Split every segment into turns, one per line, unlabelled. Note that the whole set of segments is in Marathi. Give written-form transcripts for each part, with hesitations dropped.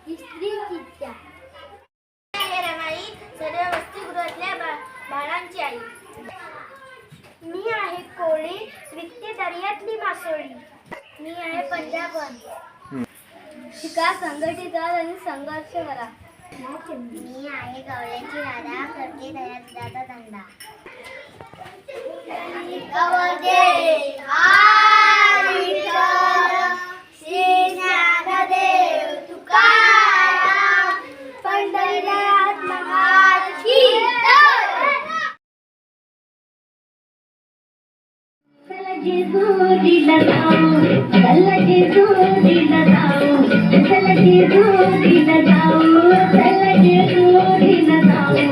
स्त्री चित्त्या आहे रमाई, सर्व वसतिगृहातल्या बाळांची आई. मी आहे कोळी, विकते दर्यातली मासोळी. मी आहे पंजाबन, शिका संघटित व्हा आणि संघर्ष करा. मी आहे गवळ्याची राधा, करते दयाचा धंदा. जेजुरीला जाऊ, चला जेजुरीला जाऊ, चला जेजुरीला जाऊ, चला जेजुरीला जाऊ.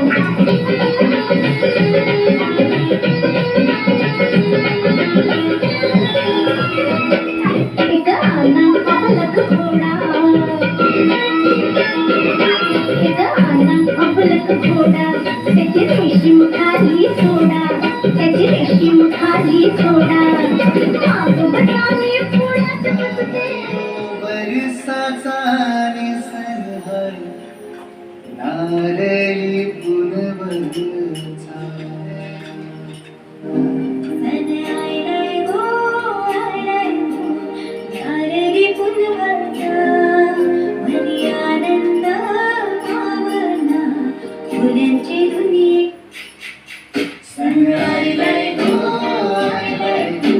एक आना आपलक घोडा, एक आना आपलक घोडा, त्याची रेशीम खाली सोडा, त्याची रेशीम खाली सोडा.
बरसाचा निसर्ग नारळी पुनवचा
सन आयलाय गो आयलाय गो नारळी पुनवचा, मनी आनंद भावना फुलांची दुनिये. सन आयलाय गो आयलाय गो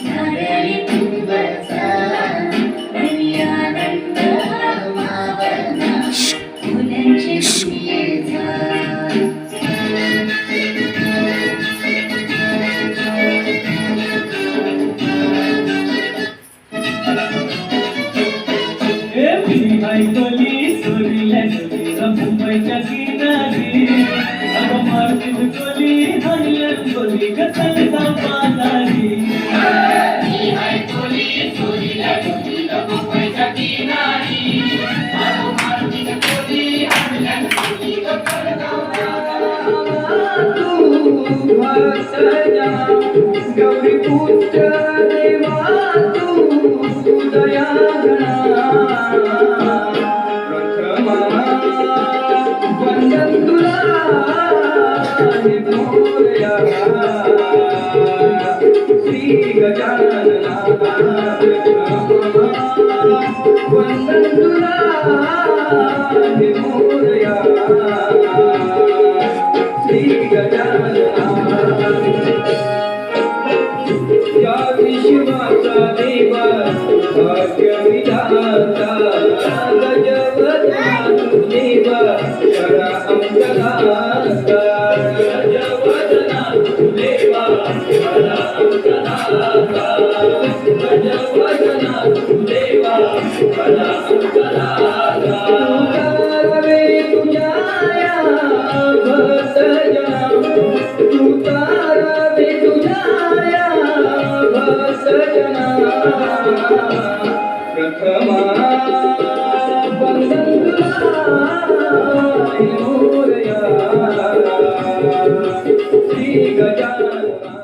नारळी पुनवचा, मनी आनंद भावना फुलांची दुनियेचा.
मुंबईच्या किनारी अगं मारतीत कोली हरियन कोली कसलचा पाजारी. मुंबईच्या किनारी अगं मारतीत कोली हरियन कोली कसलचा तू भासजा गौरी पुत्र देवा तू दया श्री गजानना वंदन तुला मोरया. श्री गजानना या विश्वाचा देवा भाग्य विधाता, गजवदना देवा खरा अंकदाता. गजवदना देवा खरा अंकदाता, गजवदना देवा खरा अंकदाता. तुकारावे तुझ्या भसजना, तुकारावे तुझ्या भसजना. प्रथमा वंदन तुला मोरया. श्री गजानना